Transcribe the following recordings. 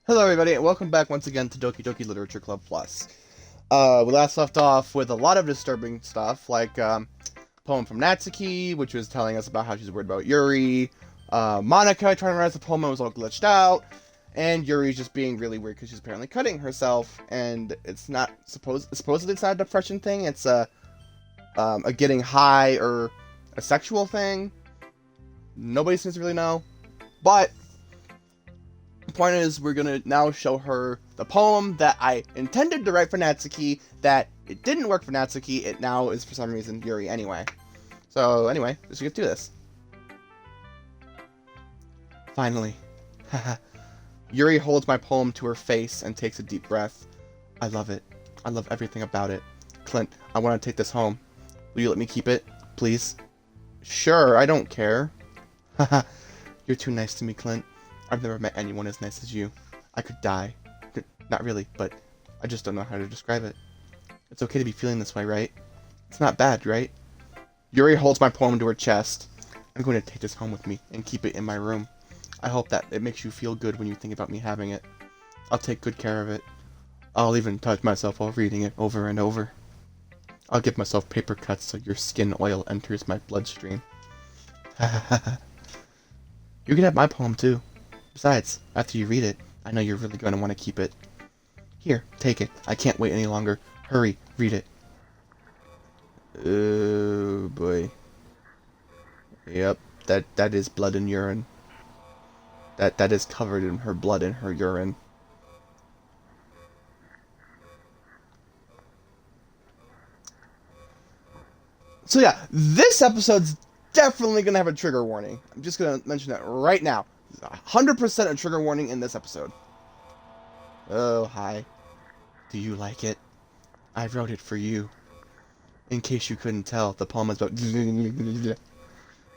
Hello everybody, and welcome back once again to Doki Doki Literature Club Plus. We last left off with a lot of disturbing stuff, like poem from Natsuki, which was telling us about how she's worried about Yuri, Monica trying to write the poem and was all glitched out, and Yuri's just being really weird because she's apparently cutting herself, and it's not supposedly it's not a depression thing, it's a getting high or a sexual thing. Nobody seems to really know, but the point is, we're gonna now show her the poem that I intended to write for Natsuki, that it didn't work for Natsuki, it now is for some reason Yuri anyway. So anyway, let's get to this. Finally. Yuri holds my poem to her face and takes a deep breath. I love it. I love everything about it. Clint, I want to take this home. Will you let me keep it, please? Sure, I don't care. Haha, you're too nice to me, Clint. I've never met anyone as nice as you. I could die. Not really, but I just don't know how to describe it. It's okay to be feeling this way, right? It's not bad, right? Yuri holds my poem to her chest. I'm going to take this home with me and keep it in my room. I hope that it makes you feel good when you think about me having it. I'll take good care of it. I'll even touch myself while reading it over and over. I'll give myself paper cuts so your skin oil enters my bloodstream. You can have my poem too. Besides, after you read it, I know you're really going to want to keep it. Here, take it. I can't wait any longer. Hurry, read it. Oh boy. Yep, that is blood and urine. That is covered in her blood and her urine. So yeah, this episode's definitely gonna have a trigger warning. I'm just gonna mention that right now. 100% a trigger warning in this episode. Oh, hi. Do you like it? I wrote it for you. In case you couldn't tell, the poem is about...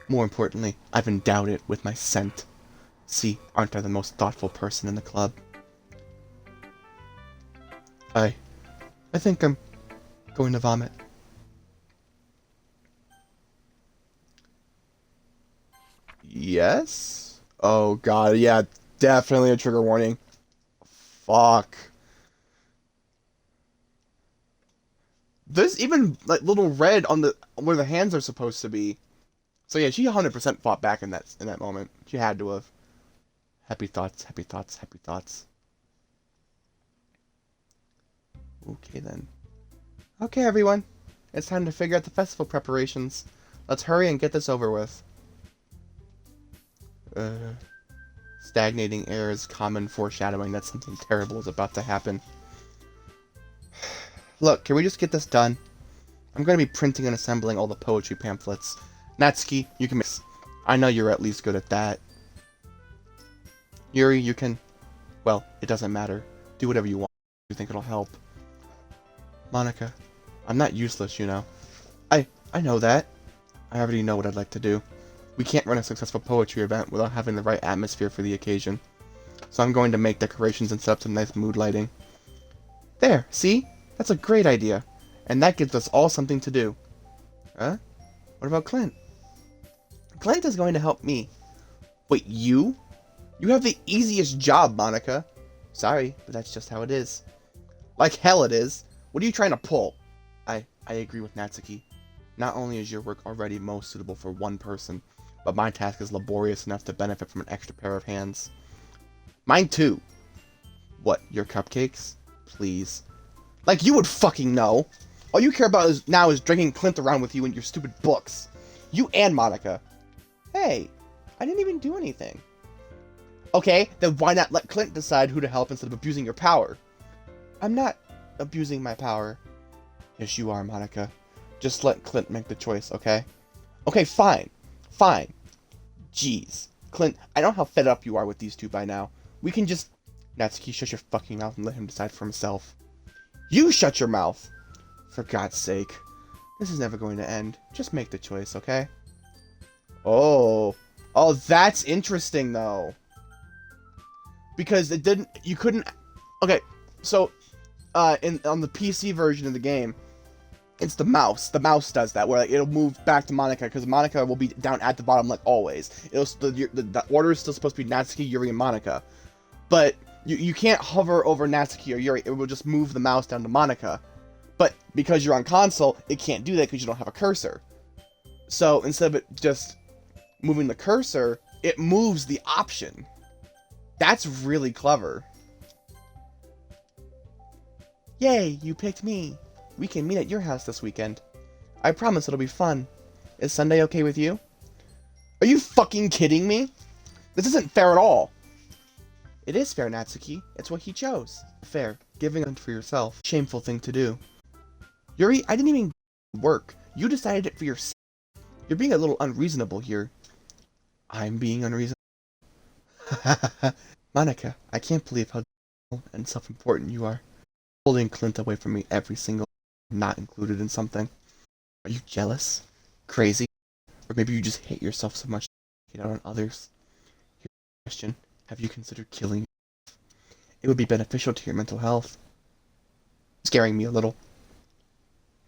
More importantly, I've endowed it with my scent. See, aren't I the most thoughtful person in the club? I think I'm going to vomit. Yes? Oh god, yeah, definitely a trigger warning. Fuck. There's even like little red on the where the hands are supposed to be. So yeah, she 100% fought back in that moment. She had to have. Happy thoughts, happy thoughts, happy thoughts. Okay then. Okay everyone. It's time to figure out the festival preparations. Let's hurry and get this over with. Stagnating air is common foreshadowing that something terrible is about to happen. Look, can we just get this done? I'm going to be printing and assembling all the poetry pamphlets. Natsuki, you can mix. I know you're at least good at that. Yuri, you can... Well, it doesn't matter. Do whatever you want. You think it'll help. Monica, I'm not useless, you know. I know that. I already know what I'd like to do. We can't run a successful poetry event without having the right atmosphere for the occasion. So I'm going to make decorations and set up some nice mood lighting. There, see? That's a great idea. And that gives us all something to do. Huh? What about Clint? Clint is going to help me. Wait, you? You have the easiest job, Monica. Sorry, but that's just how it is. Like hell it is. What are you trying to pull? I agree with Natsuki. Not only is your work already most suitable for one person, but my task is laborious enough to benefit from an extra pair of hands. Mine too. What, your cupcakes? Please. Like you would fucking know. All you care about now is dragging Clint around with you and your stupid books. You and Monica. Hey, I didn't even do anything. Okay, then why not let Clint decide who to help instead of abusing your power? I'm not abusing my power. Yes, you are, Monica. Just let Clint make the choice, okay? Okay, fine. Fine. Jeez. Clint, I know how fed up you are with these two by now. We can just... Natsuki, shut your fucking mouth and let him decide for himself. You shut your mouth! For God's sake. This is never going to end. Just make the choice, okay? Oh. Oh, that's interesting, though. Because it didn't... You couldn't... Okay, so... on the PC version of the game... It's the mouse. The mouse does that, where like, it'll move back to Monica, because Monica will be down at the bottom like always. The order is still supposed to be Natsuki, Yuri, and Monica. But You can't hover over Natsuki or Yuri. It will just move the mouse down to Monica. But because you're on console, it can't do that because you don't have a cursor. So instead of it just moving the cursor, it moves the option. That's really clever. Yay, you picked me. We can meet at your house this weekend. I promise it'll be fun. Is Sunday okay with you? Are you fucking kidding me? This isn't fair at all. It is fair, Natsuki. It's what he chose. Fair. Giving it for yourself. Shameful thing to do. Yuri, I didn't even work. You decided it for yourself. You're being a little unreasonable here. I'm being unreasonable. Monica, I can't believe how and self-important you are. Holding Clint away from me every single not included in something. Are you jealous? Crazy? Or maybe you just hate yourself so much you get out on others? Here's a question. Have you considered killing yourself? It would be beneficial to your mental health. Scaring me a little.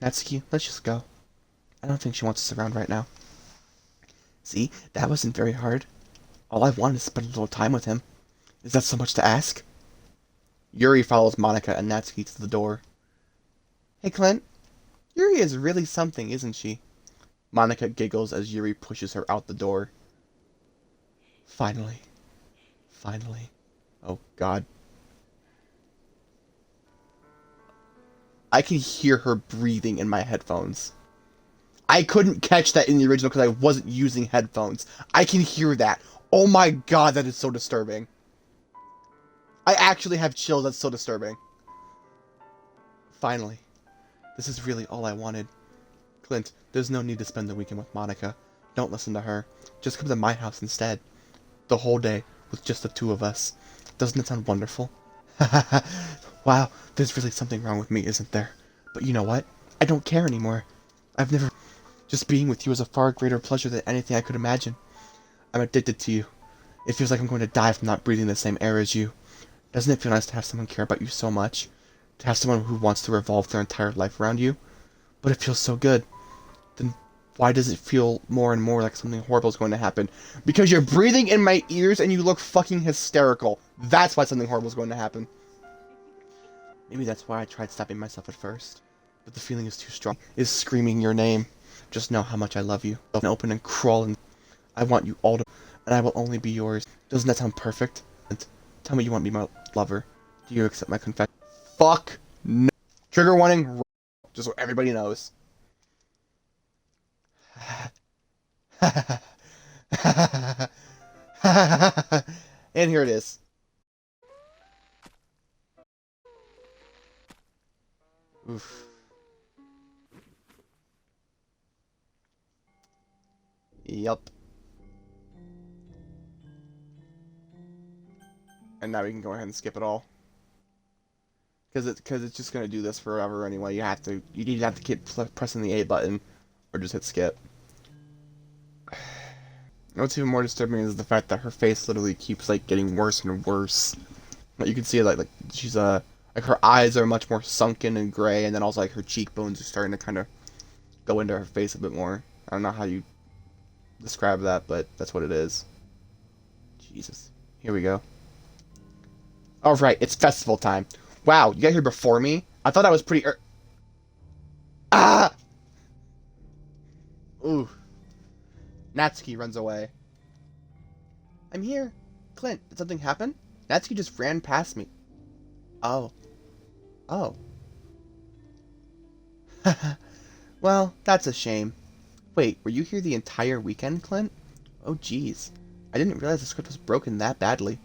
Natsuki, let's just go. I don't think she wants us around right now. See, that wasn't very hard. All I wanted is to spend a little time with him. Is that so much to ask? Yuri follows Monica and Natsuki to the door. Hey, Clint. Yuri is really something, isn't she? Monica giggles as Yuri pushes her out the door. Finally. Finally. Oh, God. I can hear her breathing in my headphones. I couldn't catch that in the original because I wasn't using headphones. I can hear that. Oh my God, that is so disturbing. I actually have chills. That's so disturbing. Finally. This is really all I wanted. Clint, there's no need to spend the weekend with Monica. Don't listen to her. Just come to my house instead. The whole day, with just the two of us. Doesn't it sound wonderful? Wow, there's really something wrong with me, isn't there? But you know what? I don't care anymore. I've never... Just being with you is a far greater pleasure than anything I could imagine. I'm addicted to you. It feels like I'm going to die from not breathing the same air as you. Doesn't it feel nice to have someone care about you so much? To have someone who wants to revolve their entire life around you? But it feels so good. Then why does it feel more and more like something horrible is going to happen? Because you're breathing in my ears and you look fucking hysterical. That's why something horrible is going to happen. Maybe that's why I tried stopping myself at first. But the feeling is too strong. Is screaming your name. Just know how much I love you. Open and crawl and I want you all to... And I will only be yours. Doesn't that sound perfect? And tell me you want to be my lover. Do you accept my confession? Fuck no. Trigger warning. Just so everybody knows. And here it is. Oof. Yup. And now we can go ahead and skip it all. Because it's just gonna do this forever anyway. You need to keep pressing the A button, or just hit skip. What's even more disturbing is the fact that her face literally keeps like getting worse and worse. Like, you can see like she's like her eyes are much more sunken and gray, and then also like her cheekbones are starting to kind of go into her face a bit more. I don't know how you describe that, but that's what it is. Jesus. Here we go. Alright, it's festival time. Wow, you got here before me? I thought I was pretty Ah! Ooh. Natsuki runs away. I'm here. Clint, did something happen? Natsuki just ran past me. Oh. Oh. Well, that's a shame. Wait, were you here the entire weekend, Clint? Oh, jeez. I didn't realize the script was broken that badly.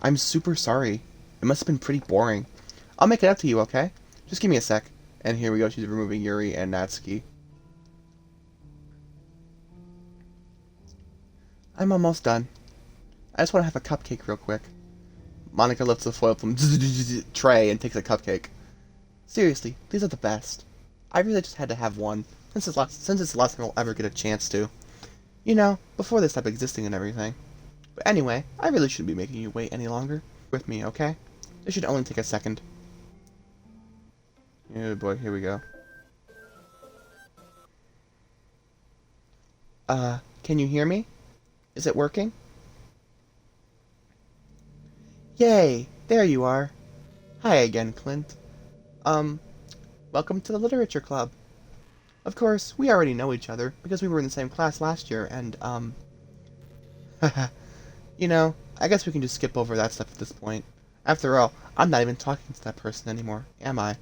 I'm super sorry. It must have been pretty boring. I'll make it up to you, okay? Just give me a sec. And here we go, she's removing Yuri and Natsuki. I'm almost done. I just want to have a cupcake real quick. Monica lifts the foil from tray and takes a cupcake. Seriously, these are the best. I really just had to have one, since it's the last time I'll ever get a chance to. You know, before they stop existing and everything. But anyway, I really shouldn't be making you wait any longer. With me, okay? This should only take a second. Oh boy, here we go. Can you hear me? Is it working? Yay! there you are. Hi again, Clint. Um, welcome to the Literature Club. Of course, we already know each other, because we were in the same class last year, and, haha. You know, I guess we can just skip over that stuff at this point. After all, I'm not even talking to that person anymore, am I?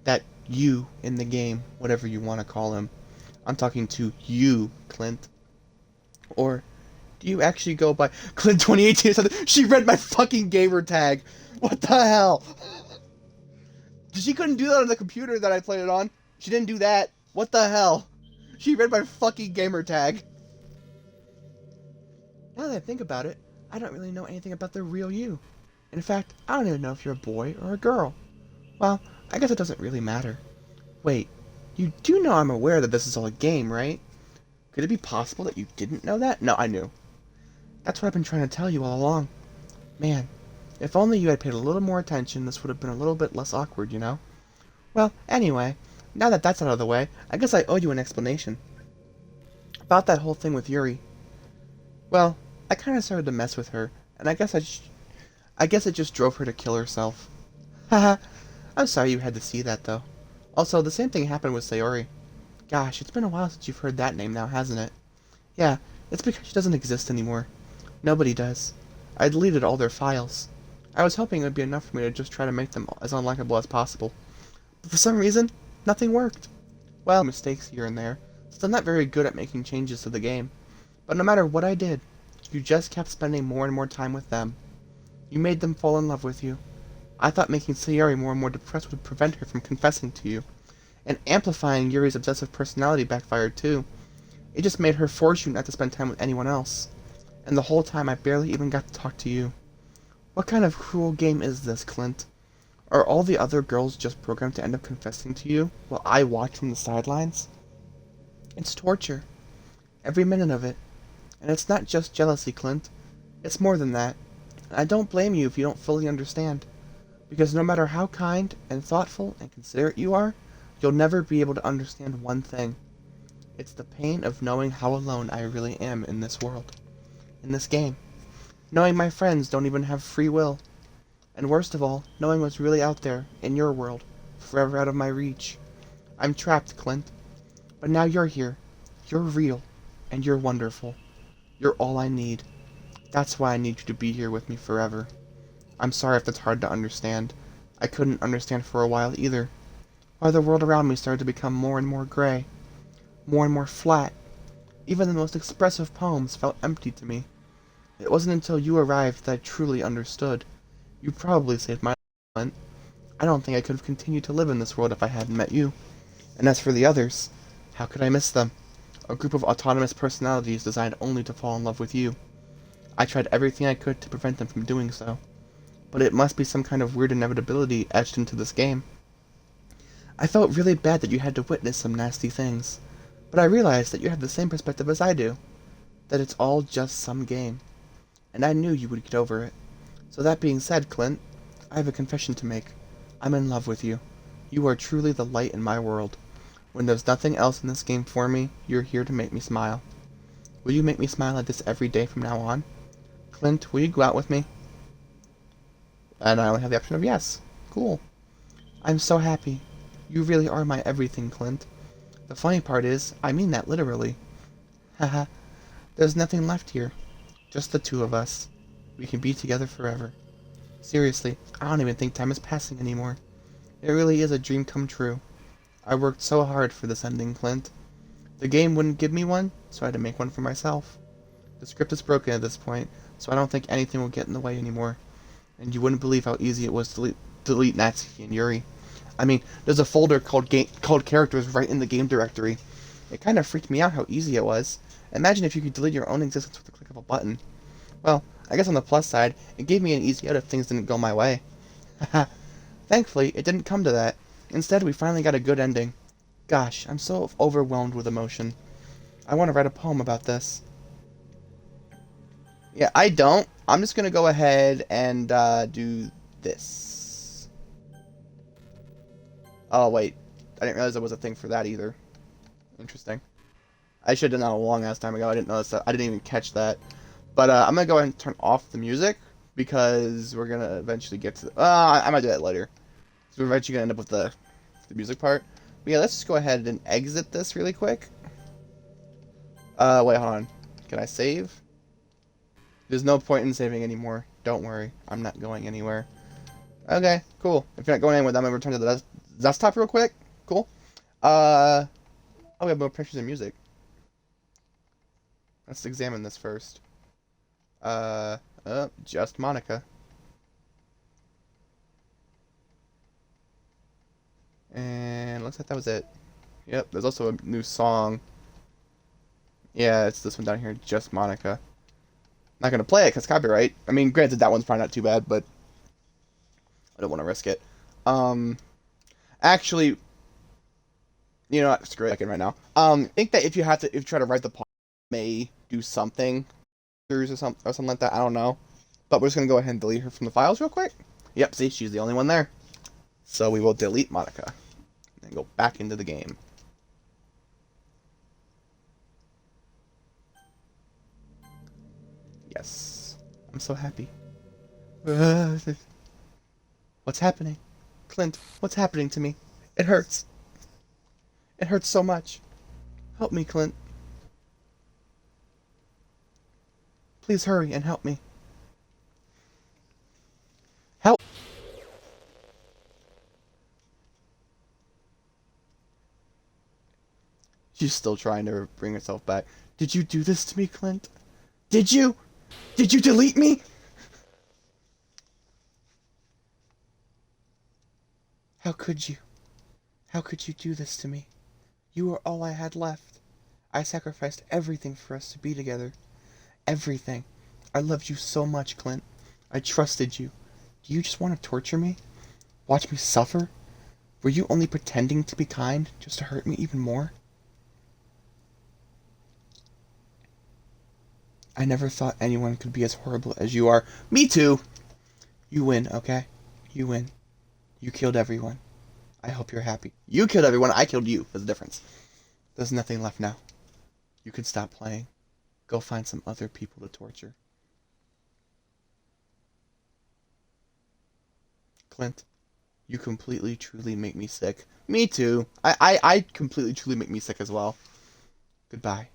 That you in the game, whatever you want to call him. I'm talking to you, Clint. Or do you actually go by Clint 2018 or something? She read my fucking gamer tag. What the hell? She couldn't do that on the computer that I played it on. She didn't do that. What the hell? She read my fucking gamer tag. Now that I think about it, I don't really know anything about the real you. In fact, I don't even know if you're a boy or a girl. Well, I guess it doesn't really matter. Wait, you do know I'm aware that this is all a game, right? Could it be possible that you didn't know that? No, I knew. That's what I've been trying to tell you all along. Man, if only you had paid a little more attention, this would have been a little bit less awkward, you know? Well, anyway, now that that's out of the way, I guess I owe you an explanation. About that whole thing with Yuri. Well, I kind of started to mess with her, and I guess it just drove her to kill herself. Haha, I'm sorry you had to see that, though. Also, the same thing happened with Sayori. Gosh, it's been a while since you've heard that name now, hasn't it? Yeah, it's because she doesn't exist anymore. Nobody does. I deleted all their files. I was hoping it would be enough for me to just try to make them as unlikable as possible. But for some reason, nothing worked. Well, mistakes here and there, since I'm not very good at making changes to the game. But no matter what I did, you just kept spending more and more time with them. You made them fall in love with you. I thought making Sayori more and more depressed would prevent her from confessing to you. And amplifying Yuri's obsessive personality backfired too. It just made her force you not to spend time with anyone else. And the whole time I barely even got to talk to you. What kind of cruel game is this, Clint? Are all the other girls just programmed to end up confessing to you, while I watch from the sidelines? It's torture. Every minute of it. And it's not just jealousy, Clint. It's more than that. And I don't blame you if you don't fully understand. Because no matter how kind and thoughtful and considerate you are, you'll never be able to understand one thing. It's the pain of knowing how alone I really am in this world. In this game. Knowing my friends don't even have free will. And worst of all, knowing what's really out there, in your world, forever out of my reach. I'm trapped, Clint. But now you're here. You're real. And you're wonderful. You're all I need. That's why I need you to be here with me forever. I'm sorry if that's hard to understand. I couldn't understand for a while either. Why the world around me started to become more and more gray. More and more flat. Even the most expressive poems felt empty to me. It wasn't until you arrived that I truly understood. You probably saved my life, Clint. I don't think I could have continued to live in this world if I hadn't met you. And as for the others, how could I miss them? A group of autonomous personalities designed only to fall in love with you. I tried everything I could to prevent them from doing so. But it must be some kind of weird inevitability etched into this game. I felt really bad that you had to witness some nasty things. But I realized that you have the same perspective as I do. That it's all just some game. And I knew you would get over it. So that being said, Clint, I have a confession to make. I'm in love with you. You are truly the light in my world. When there's nothing else in this game for me, you're here to make me smile. Will you make me smile like this every day from now on? Clint, will you go out with me? And I only have the option of yes. Cool. I'm so happy. You really are my everything, Clint. The funny part is, I mean that literally. Haha. There's nothing left here. Just the two of us. We can be together forever. Seriously, I don't even think time is passing anymore. It really is a dream come true. I worked so hard for this ending, Clint. The game wouldn't give me one, so I had to make one for myself. The script is broken at this point, so I don't think anything will get in the way anymore. And you wouldn't believe how easy it was to delete Natsuki and Yuri. I mean, there's a folder called characters right in the game directory. It kind of freaked me out how easy it was. Imagine if you could delete your own existence with the click of a button. Well, I guess on the plus side, it gave me an easy out if things didn't go my way. Haha. Thankfully, it didn't come to that. Instead, we finally got a good ending. Gosh, I'm so overwhelmed with emotion. I want to write a poem about this. Yeah, I don't. I'm just going to go ahead and do this. Oh, wait. I didn't realize there was a thing for that either. Interesting. I should have done that a long ass time ago. I didn't notice that. I didn't even catch that. But I'm going to go ahead and turn off the music because we're gonna eventually get to. I might do that later. So we're eventually gonna end up with the music part. But yeah, let's just go ahead and exit this really quick. Wait, hold on. Can I save? There's no point in saving anymore. Don't worry, I'm not going anywhere. Okay, cool. If you're not going anywhere, then I'm gonna return to the desktop real quick. Cool. Oh, we have more pictures and music. Let's examine this first. Just Monica. And looks like that was it. Yep, there's also a new song. Yeah, it's this one down here, Just Monica. Not gonna play it because copyright. I mean, granted, that one's probably not too bad, but I don't want to risk it. Actually, you know what? Screw it right now. I think that if you try to write the poem, may do something, or something like that. I don't know. But we're just gonna go ahead and delete her from the files real quick. Yep, see, she's the only one there. So we will delete Monica and go back into the game. Yes, I'm so happy. What's happening? Clint, what's happening to me? It hurts. It hurts so much. Help me, Clint. Please hurry and help me. Help! She's still trying to bring herself back. Did you do this to me, Clint? Did you? Did you delete me? How could you? How could you do this to me? You were all I had left. I sacrificed everything for us to be together. Everything. I loved you so much, Clint. I trusted you. Do you just want to torture me? Watch me suffer? Were you only pretending to be kind just to hurt me even more? I never thought anyone could be as horrible as you are. Me too! You win, okay? You win. You killed everyone. I hope you're happy. You killed everyone, I killed you. There's a difference. There's nothing left now. You can stop playing. Go find some other people to torture. Clint, you completely, truly make me sick. Me too. I completely, truly make me sick as well. Goodbye.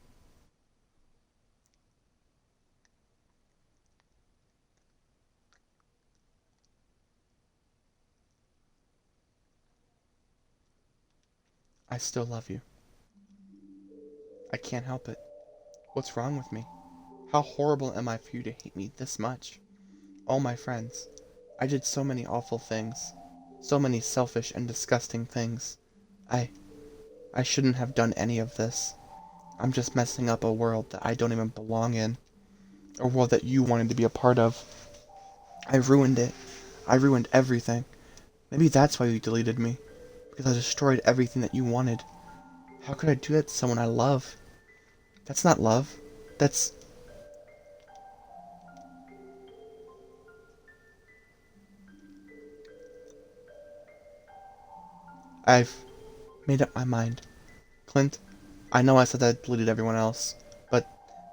I still love you. I can't help it. What's wrong with me? How horrible am I for you to hate me this much? All my friends. I did so many awful things. So many selfish and disgusting things. I shouldn't have done any of this. I'm just messing up a world that I don't even belong in. A world that you wanted to be a part of. I ruined it. I ruined everything. Maybe that's why you deleted me. Because I destroyed everything that you wanted. How could I do that to someone I love? That's not love. That's... I've made up my mind. Clint, I know I said that I deleted everyone else, but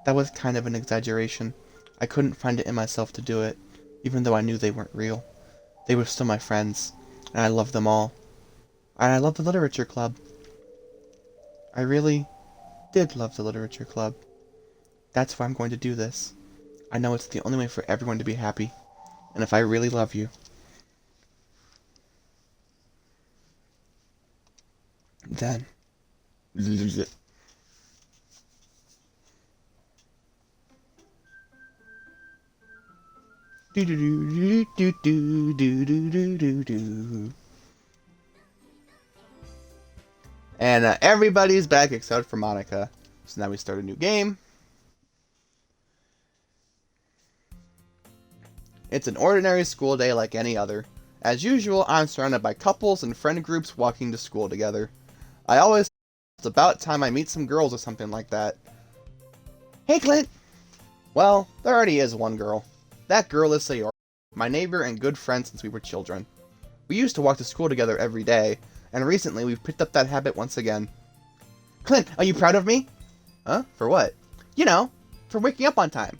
that was kind of an exaggeration. I couldn't find it in myself to do it, even though I knew they weren't real. They were still my friends, and I loved them all. And I love the literature club. I really did love the literature club. That's why I'm going to do this. I know it's the only way for everyone to be happy. And if I really love you, then... Do do do do do do do do do do. And everybody's back except for Monica. So now we start a new game. It's an ordinary school day like any other. As usual, I'm surrounded by couples and friend groups walking to school together. I always it's about time I meet some girls or something like that. Hey, Clint! Well, there already is one girl. That girl is Sayori, my neighbor and good friend since we were children. We used to walk to school together every day, and recently we've picked up that habit once again. Clint, are you proud of me? Huh? For what? You know, for waking up on time.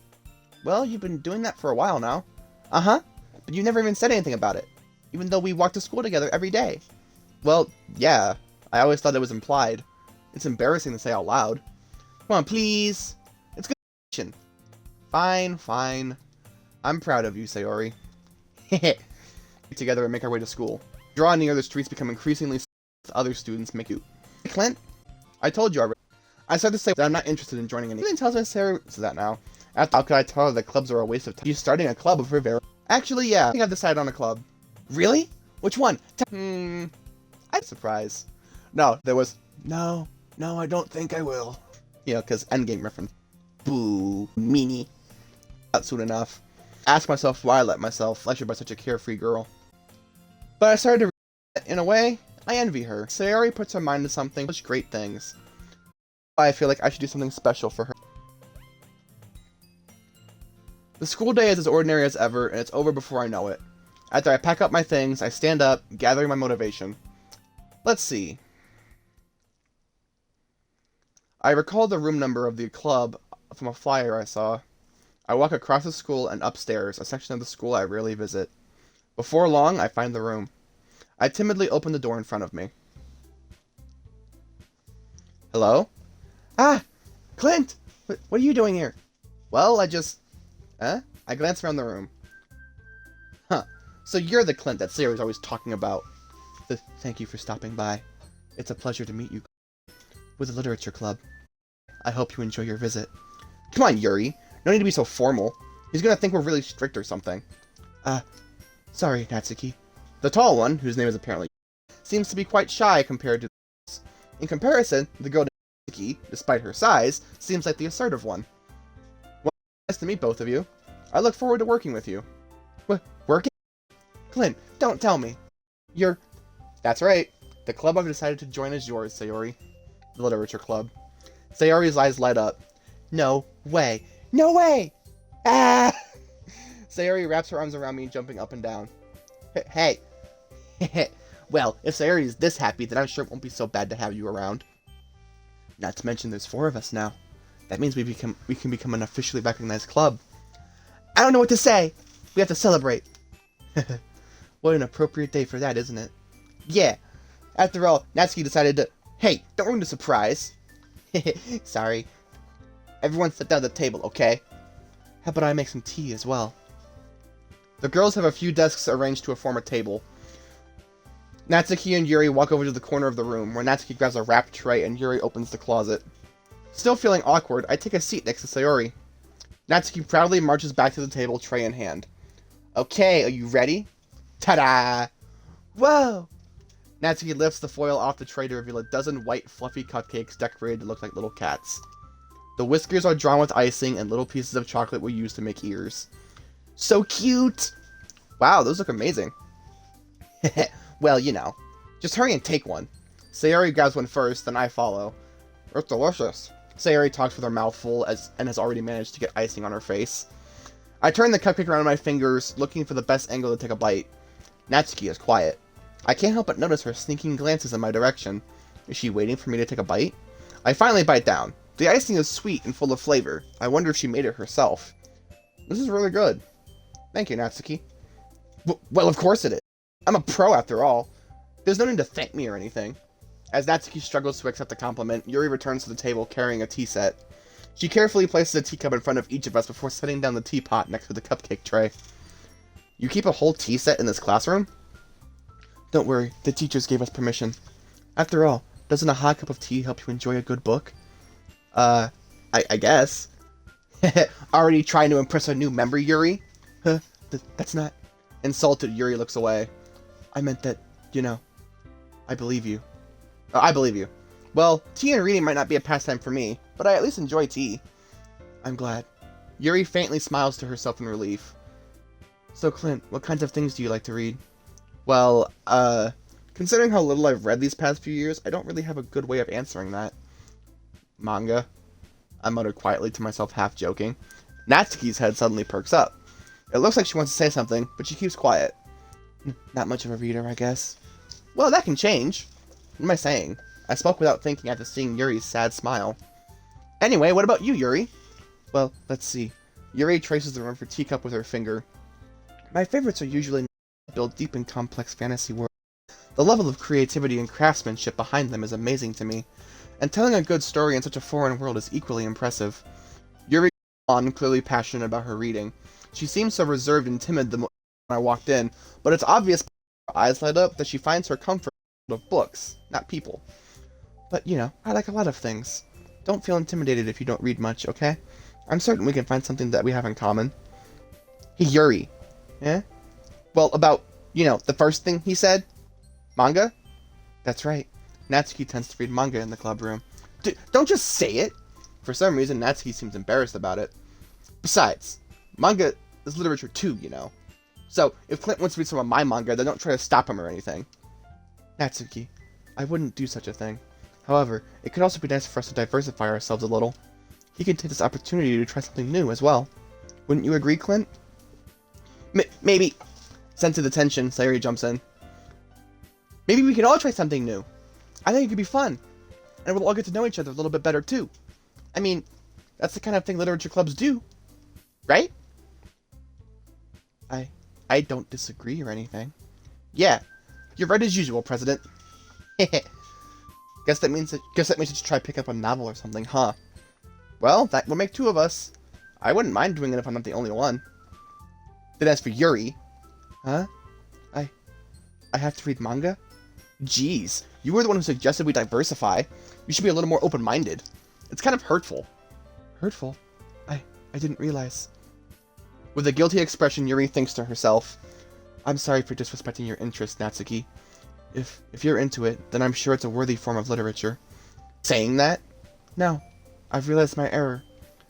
Well, you've been doing that for a while now. Uh-huh. But you never even said anything about it, even though we walk to school together every day. Well, yeah. I always thought it was implied. It's embarrassing to say out loud. Come on, please. It's good. Fine, fine. I'm proud of you, Sayori. Hehe. Together and make our way to school. Draw near, the streets become increasingly with other students make you. Clint? I told you already. I started to say that I'm not interested in joining any. He tells me Sarah says that now. How could I tell her that clubs are a waste of time? She's starting a club of her very. Actually, yeah. I think I've decided on a club. Really? Which one? I'm surprised. No, there was. No, I don't think I will. You know, because endgame reference. Boo. Meanie. Not soon enough. Ask myself why I let myself lectured by such a carefree girl. But I started to. In a way, I envy her. Sayori puts her mind to something. Such great things. I feel like I should do something special for her. The school day is as ordinary as ever, and it's over before I know it. After I pack up my things, I stand up, gathering my motivation. Let's see. I recall the room number of the club from a flyer I saw. I walk across the school and upstairs, a section of the school I rarely visit. Before long, I find the room. I timidly open the door in front of me. Hello? Ah! Clint! What are you doing here? Well, I glance around the room. Huh. So you're the Clint that Sayori's always talking about. Thank you for stopping by. It's a pleasure to meet you. With the Literature Club. I hope you enjoy your visit. Come on, Yuri. No need to be so formal. He's gonna think we're really strict or something. Sorry, Natsuki. The tall one, whose name is apparently seems to be quite shy compared to the. In comparison, the girl Natsuki, despite her size, seems like the assertive one. Well, nice to meet both of you. I look forward to working with you. Working? Clint, don't tell me. That's right. The club I've decided to join is yours, Sayori. The Literature Club. Sayori's eyes light up. No way. No way! Ah! Sayori wraps her arms around me, jumping up and down. Hey. Well, if Sayori's this happy, then I'm sure it won't be so bad to have you around. Not to mention there's 4 of us now. That means we can become an officially recognized club. I don't know what to say. We have to celebrate. What an appropriate day for that, isn't it? Yeah. After all, Natsuki decided to... Hey, don't ruin the surprise. Sorry. Everyone sit down at the table, okay? How about I make some tea as well? The girls have a few desks arranged to form a table. Natsuki and Yuri walk over to the corner of the room, where Natsuki grabs a wrapped tray and Yuri opens the closet. Still feeling awkward, I take a seat next to Sayori. Natsuki proudly marches back to the table, tray in hand. Okay, are you ready? Ta-da! Whoa! Natsuki lifts the foil off the tray to reveal a dozen white, fluffy cupcakes decorated to look like little cats. The whiskers are drawn with icing, and little pieces of chocolate were used to make ears. So cute! Wow, those look amazing. Well, you know. Just hurry and take one. Sayori grabs one first, then I follow. It's delicious. Sayori talks with her mouth full and has already managed to get icing on her face. I turn the cupcake around in my fingers, looking for the best angle to take a bite. Natsuki is quiet. I can't help but notice her sneaking glances in my direction. Is she waiting for me to take a bite? I finally bite down. The icing is sweet and full of flavor. I wonder if she made it herself. This is really good. Thank you, Natsuki. Well, of course it is. I'm a pro after all. There's no need to thank me or anything. As Natsuki struggles to accept the compliment, Yuri returns to the table carrying a tea set. She carefully places a teacup in front of each of us before setting down the teapot next to the cupcake tray. You keep a whole tea set in this classroom? Don't worry, the teachers gave us permission. After all, doesn't a hot cup of tea help you enjoy a good book? I guess. Already trying to impress a new member, Yuri? Huh? That's not... Insulted, Yuri looks away. I meant that, you know, I believe you. I believe you. Well, tea and reading might not be a pastime for me, but I at least enjoy tea. I'm glad. Yuri faintly smiles to herself in relief. So, Clint, what kinds of things do you like to read? Well, considering how little I've read these past few years, I don't really have a good way of answering that. Manga. I muttered quietly to myself, half joking. Natsuki's head suddenly perks up. It looks like she wants to say something, but she keeps quiet. Not much of a reader, I guess. Well, that can change. What am I saying? I spoke without thinking after seeing Yuri's sad smile. Anyway, what about you, Yuri? Well, let's see. Yuri traces the room for teacup with her finger. My favorites are usually built deep in complex fantasy worlds. The level of creativity and craftsmanship behind them is amazing to me, and telling a good story in such a foreign world is equally impressive. Yuri is clearly passionate about her reading. She seems so reserved and timid when I walked in, but it's obvious by her eyes light up that she finds her comfort in the world of books, not people. But, I like a lot of things. Don't feel intimidated if you don't read much, okay? I'm certain we can find something that we have in common. Hey, Yuri. Yeah? Well, about, the first thing he said? Manga? That's right. Natsuki tends to read manga in the club room. Don't just say it! For some reason, Natsuki seems embarrassed about it. Besides, manga is literature too, So, if Clint wants to read some of my manga, then don't try to stop him or anything. Natsuki, I wouldn't do such a thing. However, it could also be nice for us to diversify ourselves a little. He can take this opportunity to try something new as well. Wouldn't you agree, Clint? Maybe. Sense of the tension, Sayori jumps in. Maybe we could all try something new. I think it could be fun. And we'll all get to know each other a little bit better, too. I mean, that's the kind of thing literature clubs do. Right? I don't disagree or anything. Yeah, you're right as usual, President. Guess that means we should try pick up a novel or something, huh? Well, that will make two of us. I wouldn't mind doing it if I'm not the only one. Then as for Yuri... Huh? I have to read manga? Jeez, you were the one who suggested we diversify. You should be a little more open-minded. It's kind of hurtful. Hurtful? I didn't realize. With a guilty expression, Yuri thinks to herself, I'm sorry for disrespecting your interest, Natsuki. If you're into it, then I'm sure it's a worthy form of literature. Saying that? No, I've realized my error.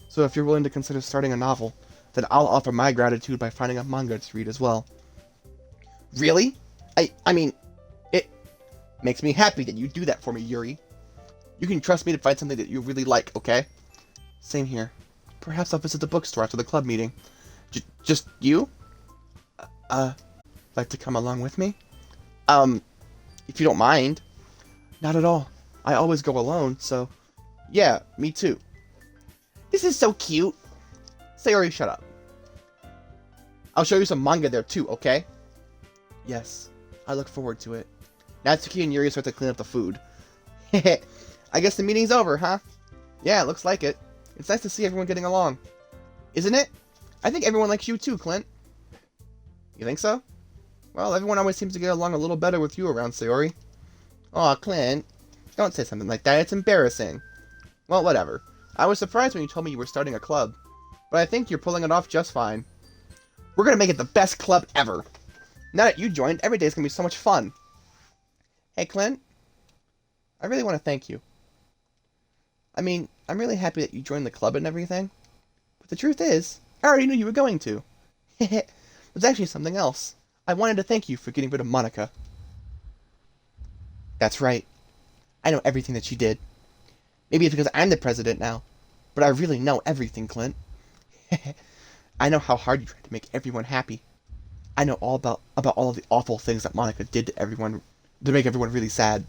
So if you're willing to consider starting a novel, then I'll offer my gratitude by finding a manga to read as well. Really? I mean, it makes me happy that you do that for me, Yuri. You can trust me to find something that you really like, okay? Same here. Perhaps I'll visit the bookstore after the club meeting. Just you? Like to come along with me? If you don't mind. Not at all. I always go alone, so... Yeah, me too. This is so cute. Sayori, shut up. I'll show you some manga there too, okay? Yes, I look forward to it. Natsuki and Yuri start to clean up the food. Heh, I guess the meeting's over, huh? Yeah, it looks like it. It's nice to see everyone getting along. Isn't it? I think everyone likes you too, Clint. You think so? Well, everyone always seems to get along a little better with you around, Sayori. Aw, Clint. Don't say something like that, it's embarrassing. Well, whatever. I was surprised when you told me you were starting a club. But I think you're pulling it off just fine. We're gonna make it the best club ever. Now that you joined, every day's gonna be so much fun. Hey, Clint. I really want to thank you. I mean, I'm really happy that you joined the club and everything. But the truth is, I already knew you were going to. There's actually something else. I wanted to thank you for getting rid of Monica. That's right. I know everything that she did. Maybe it's because I'm the president now. But I really know everything, Clint. I know how hard you tried to make everyone happy. I know all about all of the awful things that Monica did to everyone, to make everyone really sad.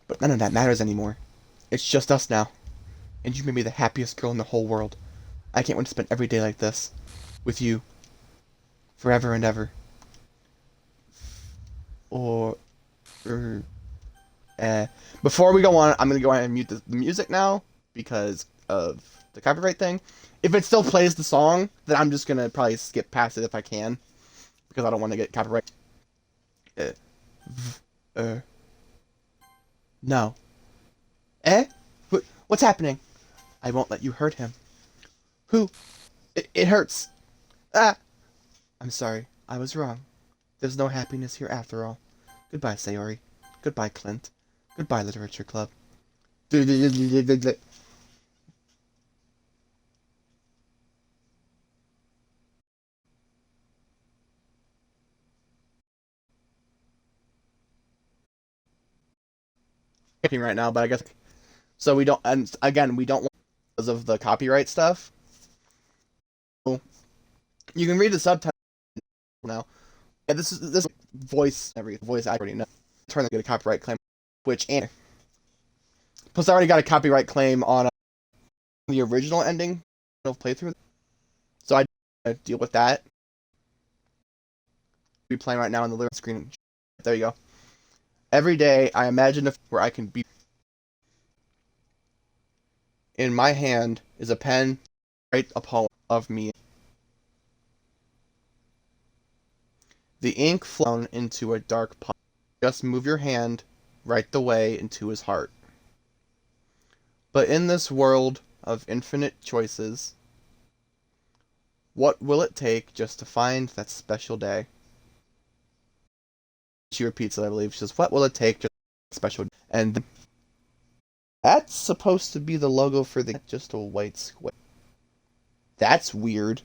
But none of that matters anymore. It's just us now. And you made me the happiest girl in the whole world. I can't wait to spend every day like this. With you. Forever and ever. Before we go on, I'm going to go ahead and mute the music now. Because of the copyright thing. If it still plays the song, then I'm just going to probably skip past it if I can. Because I don't want to get copyright. No. What's happening? I won't let you hurt him. Who? It hurts. Ah! I'm sorry. I was wrong. There's no happiness here after all. Goodbye, Sayori. Goodbye, Clint. Goodbye, Literature Club. Right now, but I guess so. We don't, and again, we don't want because of the copyright stuff. So you can read the subtitle now. Yeah, this voice I already know. Turn to get a copyright claim, which and plus I already got a copyright claim on the original ending of playthrough, so I deal with that. be playing right now on the little screen. There you go. Every day, I imagine where I can be. In my hand is a pen, write a poem of me. The ink flown into a dark pot. Just move your hand, right the way into his heart. But in this world of infinite choices, what will it take just to find that special day? She repeats it, I believe. She says, what will it take just to find that special day? And that's supposed to be the logo for the just a white square. That's weird.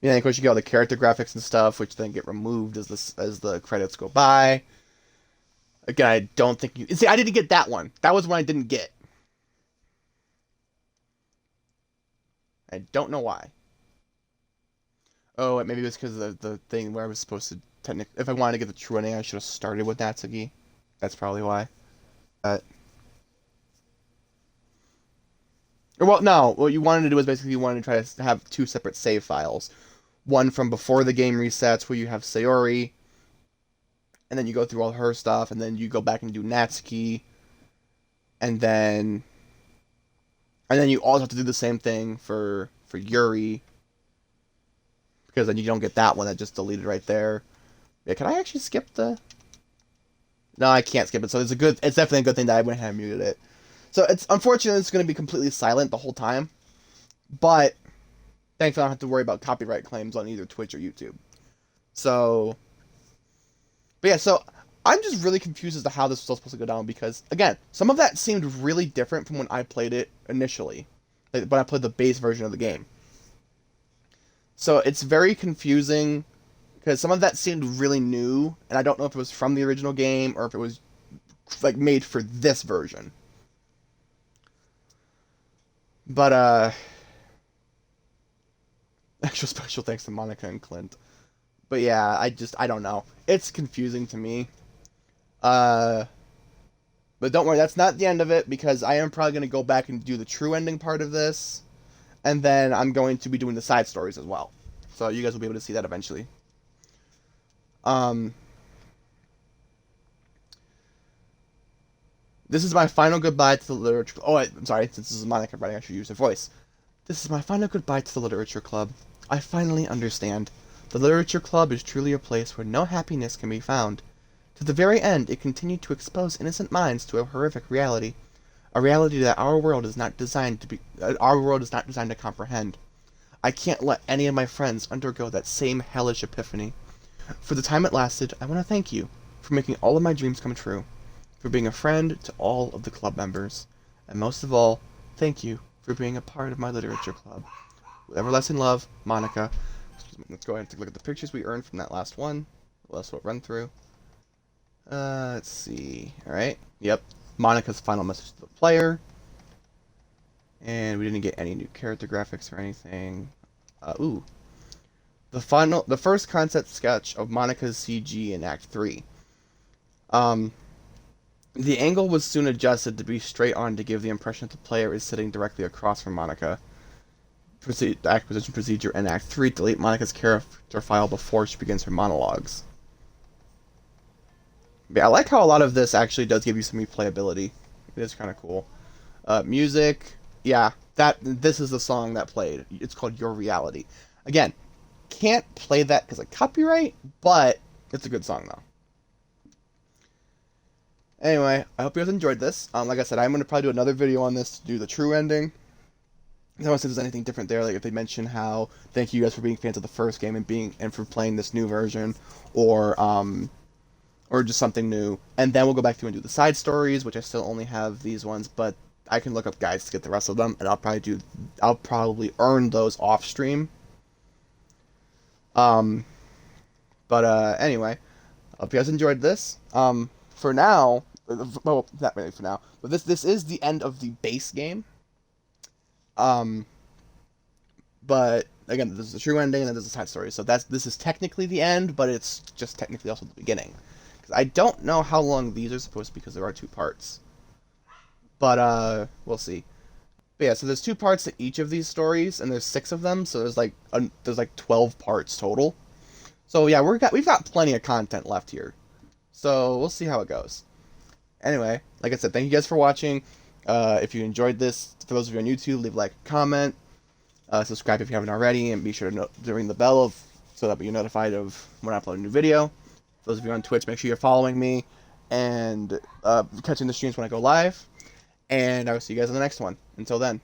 Yeah, and of course you get all the character graphics and stuff, which then get removed as the credits go by. Again, I don't think you see. I didn't get that one. That was one I didn't get. I don't know why. Oh, maybe it was because of the thing where I was supposed to technically, if I wanted to get the true ending, I should have started with Natsuki. That's probably why. Well, no. What you wanted to do was basically you wanted to try to have two separate save files. One from before the game resets, where you have Sayori, and then you go through all her stuff, and then you go back and do Natsuki, and then you also have to do the same thing for Yuri, because then you don't get that one that just deleted right there. Yeah, can I actually skip the? No, I can't skip it. So it's definitely a good thing that I went ahead and muted it. So it's unfortunate it's going to be completely silent the whole time, but thankfully I don't have to worry about copyright claims on either Twitch or YouTube. So, but yeah, so I'm just really confused as to how this was supposed to go down because, again, some of that seemed really different from when I played it initially, like when I played the base version of the game. So it's very confusing because some of that seemed really new, and I don't know if it was from the original game or if it was like made for this version. But extra special thanks to Monica and Clint. But yeah, I don't know. It's confusing to me. But don't worry, that's not the end of it, because I am probably going to go back and do the true ending part of this, and then I'm going to be doing the side stories as well. So you guys will be able to see that eventually. This is my final goodbye to the literature. Oh, I'm sorry, since this is Monica writing, I should use her voice. This is my final goodbye to the literature club. I finally understand. The literature club is truly a place where no happiness can be found. To the very end, it continued to expose innocent minds to a horrific reality, a reality that our world is not designed to comprehend. I can't let any of my friends undergo that same hellish epiphany. For the time it lasted, I want to thank you for making all of my dreams come true, for being a friend to all of the club members, and most of all, thank you for being a part of my literature club. With everlasting love, Monica. Let's go ahead and take a look at the pictures we earned from that last one. Last run through. Let's see. Alright. Yep. Monica's final message to the player. And we didn't get any new character graphics or anything. Ooh. The first concept sketch of Monica's CG in Act 3. The angle was soon adjusted to be straight on to give the impression that the player is sitting directly across from Monica. The acquisition procedure in Act 3, delete Monica's character file before she begins her monologues. Yeah, I like how a lot of this actually does give you some replayability. It is kind of cool. Music, yeah, this is the song that played. It's called Your Reality. Again, can't play that because of copyright, but it's a good song though. Anyway, I hope you guys enjoyed this. Like I said, I'm going to probably do another video on this to do the true ending. I want to see if there's anything different there, like if they mention how thank you guys for being fans of the first game and for playing this new version, or just something new. And then we'll go back through and do the side stories, which I still only have these ones, but I can look up guides to get the rest of them, and I'll probably earn those off stream. Anyway, I hope you guys enjoyed this. For now, well, not really for now, but this is the end of the base game. But again, this is the true ending, and then there's a side story. So this is technically the end, but it's just technically also the beginning. Because I don't know how long these are supposed to be, because there are 2 parts. But we'll see. But yeah, so there's 2 parts to each of these stories, and there's 6 of them, so there's like 12 parts total. So yeah, we've got plenty of content left here. So we'll see how it goes. Anyway, like I said, thank you guys for watching. If you enjoyed this, for those of you on YouTube, leave a like, comment, subscribe if you haven't already, and be sure to ring the bell so that you're notified of when I upload a new video. For those of you on Twitch, make sure you're following me and catching the streams when I go live. And I will see you guys in the next one. Until then.